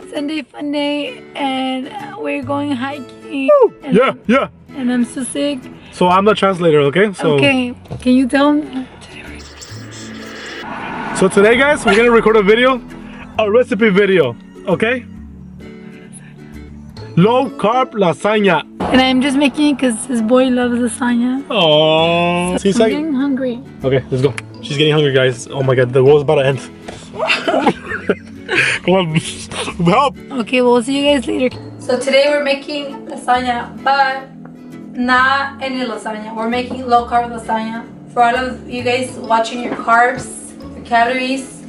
it's Sunday fun day and we're going hiking. And Yeah. And I'm so sick. So I'm the translator, okay? So, okay, can you tell me? So today, guys, we're gonna record a recipe video, okay? Low carb lasagna. And I'm just making it because this boy loves lasagna. Oh, So I'm getting hungry. Okay, let's go. She's getting hungry, guys. Oh my god, the world's about to end. Come on, help! Okay, we'll see you guys later. So today we're making lasagna, but not any lasagna. We're making low carb lasagna. For all of you guys watching your carbs, your calories,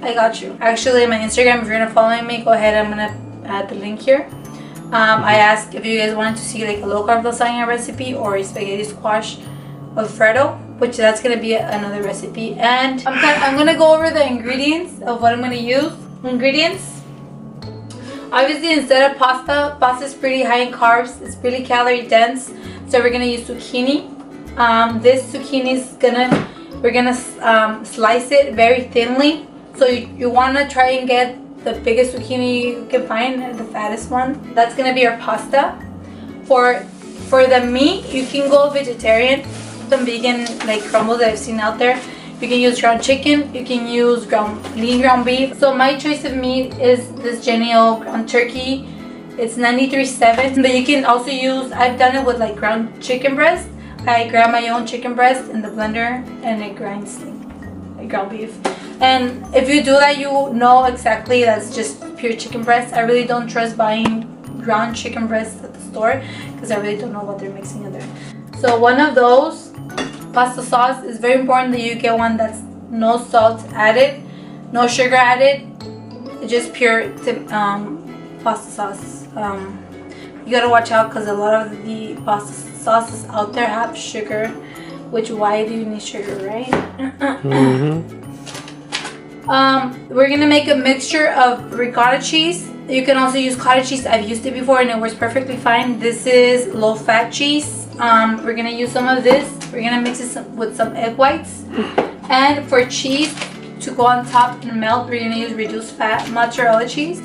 I got you. Actually, my Instagram, if you're not following me, go ahead. I'm gonna add the link here. I asked if you guys wanted to see like a low carb lasagna recipe or a spaghetti squash Alfredo, which that's gonna be another recipe. And I'm gonna go over the ingredients of what I'm gonna use. Ingredients. Obviously, instead of pasta is pretty high in carbs. It's really calorie dense. So we're gonna use zucchini. This zucchini is we're gonna slice it very thinly. So you wanna try and get the biggest zucchini you can find, the fattest one. That's gonna be our pasta. For the meat, you can go vegetarian. Some vegan like crumbles that I've seen out there. You can use ground chicken, you can use lean ground beef. So my choice of meat is this Genio ground turkey. It's 93.7. But you can also use, I've done it with like ground chicken breast. I grab my own chicken breast in the blender and it grinds like ground beef. And if you do that, you know exactly that's just pure chicken breast. I really don't trust buying ground chicken breast at the store because I really don't know what they're mixing in there. So one of those pasta sauce is very important that you get one that's no salt added, no sugar added, just pure pasta sauce. You gotta watch out because a lot of the pasta sauces out there have sugar, which why do you need sugar, right? We're gonna make a mixture of ricotta cheese. You can also use cottage cheese. I've used it before and it works perfectly fine. This is low fat cheese. We're gonna use some of this. We're gonna mix it with some egg whites. And for cheese to go on top and melt, we're gonna use reduced fat mozzarella cheese.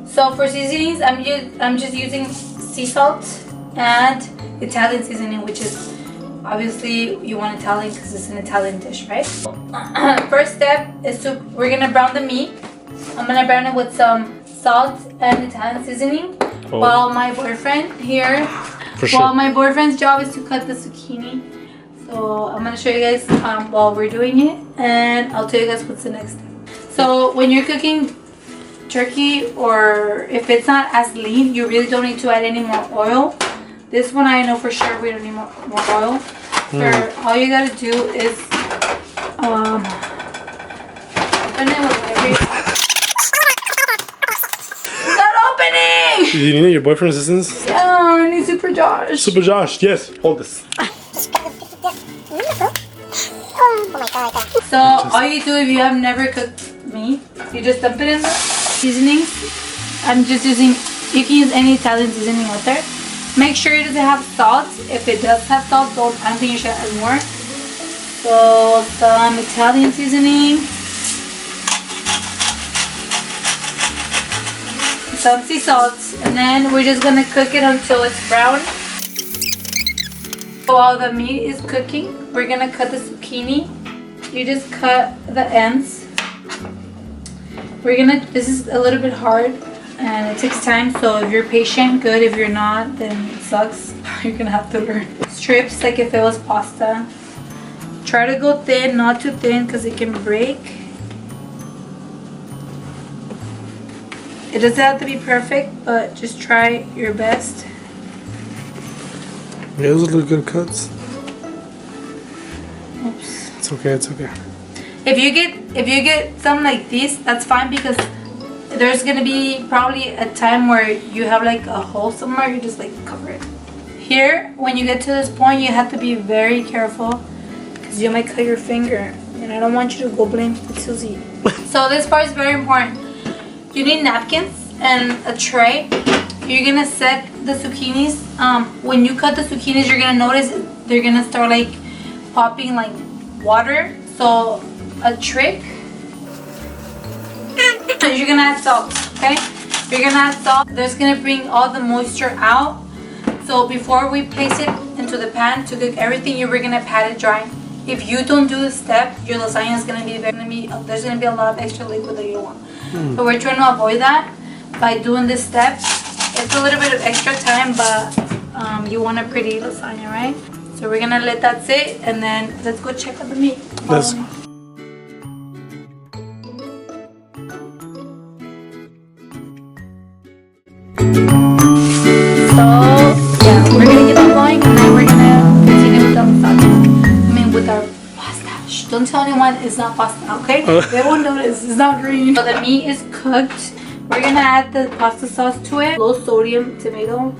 So for seasonings, I'm just using sea salt and Italian seasoning, which is obviously you want Italian because it's an Italian dish, right? First step is we're gonna brown the meat. I'm gonna brown it with some salt and Italian seasoning. While my boyfriend here, my boyfriend's job is to cut the zucchini. So I'm gonna show you guys while we're doing it, and I'll tell you guys what's the next step. So when you're cooking turkey, or if it's not as lean, you really don't need to add any more oil. This one I know for sure we don't need more oil. All you gotta do is open it with every. It's not opening! Do you need your boyfriend's assistance? Oh, I need Super Josh. Super Josh, yes. Hold this. So all you do if you have never cooked meat, you just dump it in the seasonings. I'm just using, you can use any Italian seasoning out there. Make sure it doesn't have salt. If it does have salt, I don't think you should add more. So some Italian seasoning, some sea salt, and then we're just gonna cook it until it's brown. So while the meat is cooking, we're gonna cut the zucchini. You just cut the ends. This is a little bit hard and it takes time, so if you're patient, good. If you're not, then it sucks. You're gonna have to learn. Strips like if it was pasta. Try to go thin, not too thin because it can break. It doesn't have to be perfect, but just try your best. Yeah, those are good cuts. Oops. It's okay, it's okay. If you get some like this, that's fine because there's gonna be probably a time where you have like a hole somewhere, you just like cover it. Here, when you get to this point, you have to be very careful because you might cut your finger, and I don't want you to go blame FitSussie. So this part is very important. You need napkins and a tray. You're gonna set the zucchinis. When you cut the zucchinis, you're gonna notice they're gonna start like popping like water. So a trick, you're gonna add salt. Okay, you're gonna add salt. There's gonna bring all the moisture out. So before we place it into the pan to cook everything, we're gonna pat it dry. If you don't do this step, your lasagna is gonna be there's gonna be a lot of extra liquid that you don't want. So we're trying to avoid that by doing this step. It's a little bit of extra time, but you want a pretty lasagna, right? So we're gonna let that sit, and then let's go check out the meat. Let's. So yeah, we're gonna get that going, and then we're gonna continue with the lasagna. I mean, with our pasta. Shh, don't tell anyone it's not pasta, okay? They won't notice. It's not green. So the meat is cooked. We're gonna add the pasta sauce to it. Low sodium tomato.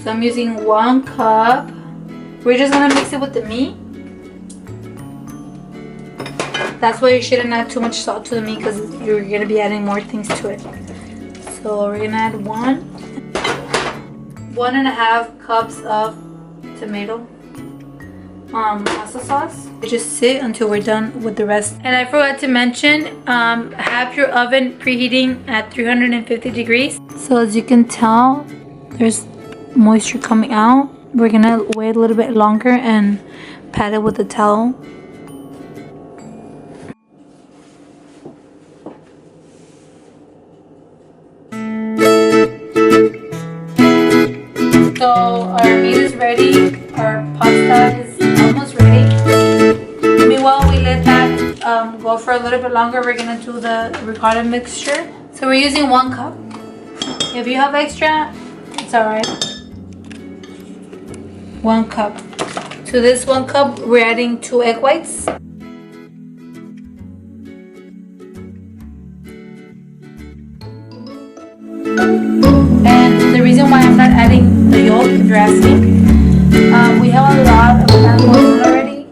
So I'm using 1 cup. We're just gonna mix it with the meat. That's why you shouldn't add too much salt to the meat, because you're gonna be adding more things to it. So we're gonna add 1.5 cups of tomato pasta sauce. Just sit until we're done with the rest. And I forgot to mention, have your oven preheating at 350 degrees. So as you can tell, there's moisture coming out. We're gonna wait a little bit longer and pat it with a towel. So our meat is ready, our pasta is almost ready. Meanwhile, we let that go for a little bit longer. We're gonna do the ricotta mixture. So we're using 1 cup. If you have extra, it's alright. 1 cup. To this 1 cup, we're adding 2 egg whites. And the reason why I'm not adding the yolk, if you're asking, we have a lot of that going on already.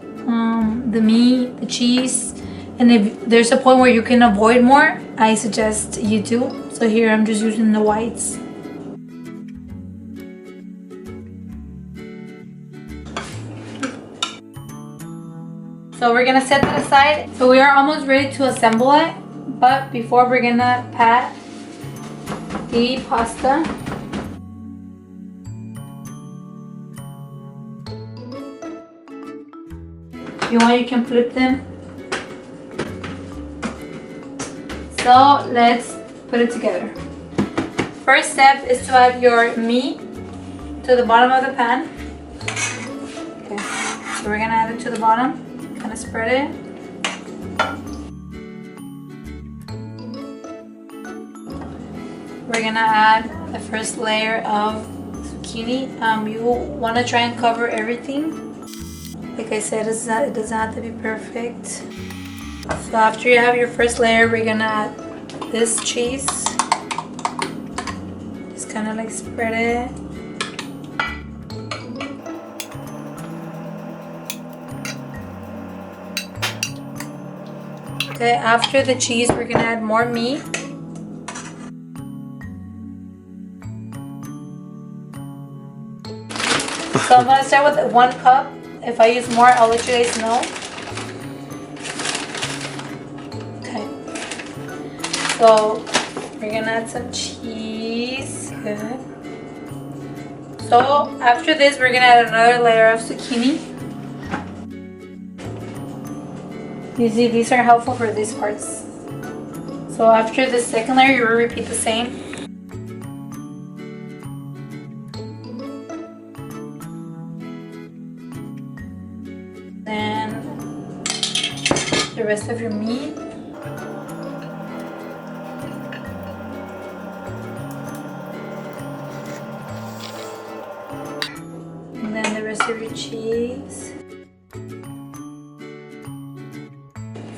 The meat, the cheese, and if there's a point where you can avoid more, I suggest you do. So here I'm just using the whites. So we're gonna set that aside. So we are almost ready to assemble it, but before we're gonna pat the pasta. If you want, you can flip them. So let's put it together. First step is to add your meat to the bottom of the pan. Okay, so we're gonna add it to the bottom. Kind of spread it. We're gonna add the first layer of zucchini. You want to try and cover everything. Like I said, it doesn't have to be perfect. So after you have your first layer, we're gonna add this cheese. Just kind of like spread it. Okay, after the cheese, we're gonna add more meat. So I'm gonna start with 1 cup. If I use more, I'll let you guys know. Okay. So we're gonna add some cheese. Good. So after this, we're gonna add another layer of zucchini. You see, these are helpful for these parts. So after the second layer, you will repeat the same. Then the rest of your meat. And then the rest of your cheese.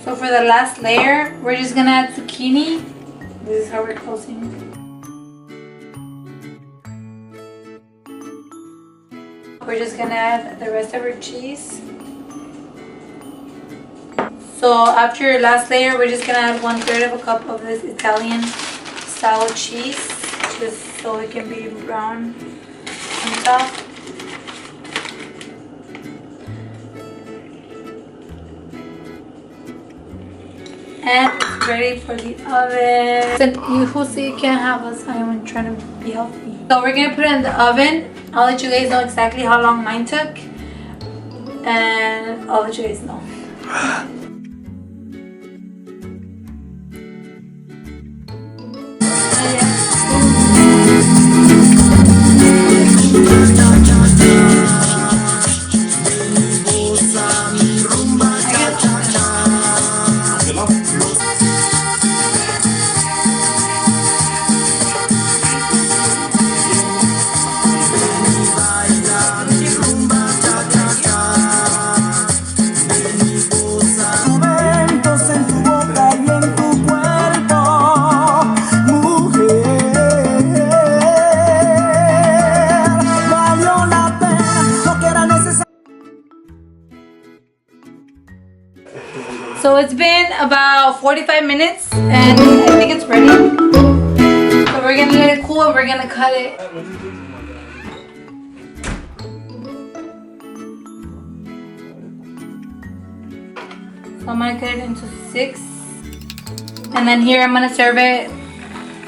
So for the last layer, we're just gonna add zucchini. This is how we're closing. We're just gonna add the rest of our cheese. So after your last layer, we're just gonna add 1/3 of a cup of this Italian style cheese, just so it can be brown on top. And it's ready for the oven. Then you can't have lasagna when trying to be healthy. So we're gonna put it in the oven. I'll let you guys know exactly how long mine took, and I'll let you guys know. So it's been about 45 minutes and I think it's ready. So we're gonna let it cool and we're gonna cut it. So I'm gonna cut it into 6. And then here I'm gonna serve it.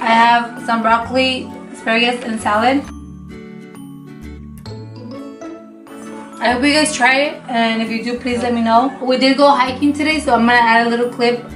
I have some broccoli, asparagus, and salad. I hope you guys try it, and if you do, please let me know. We did go hiking today, so I'm gonna add a little clip.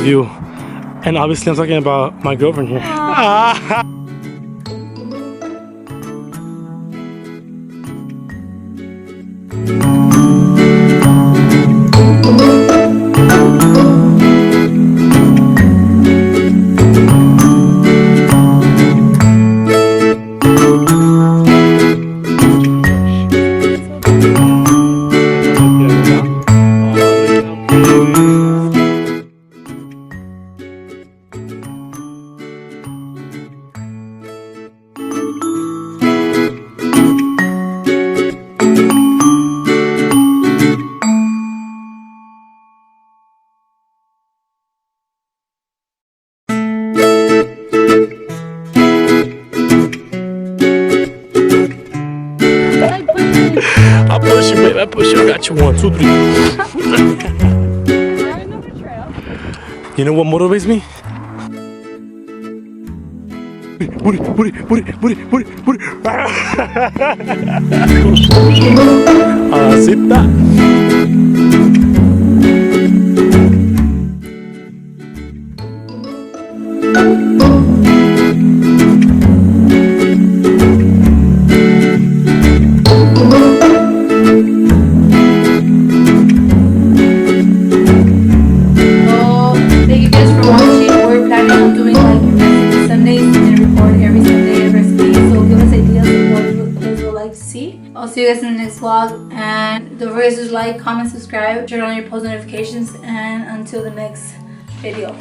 View. And obviously I'm talking about my girlfriend here. I push you, babe. I push you. I got you. 1, 2, 3. You know what motivates me? Así está. I'll see you guys in the next vlog, and don't forget to like, comment, subscribe, turn on your post notifications, and until the next video.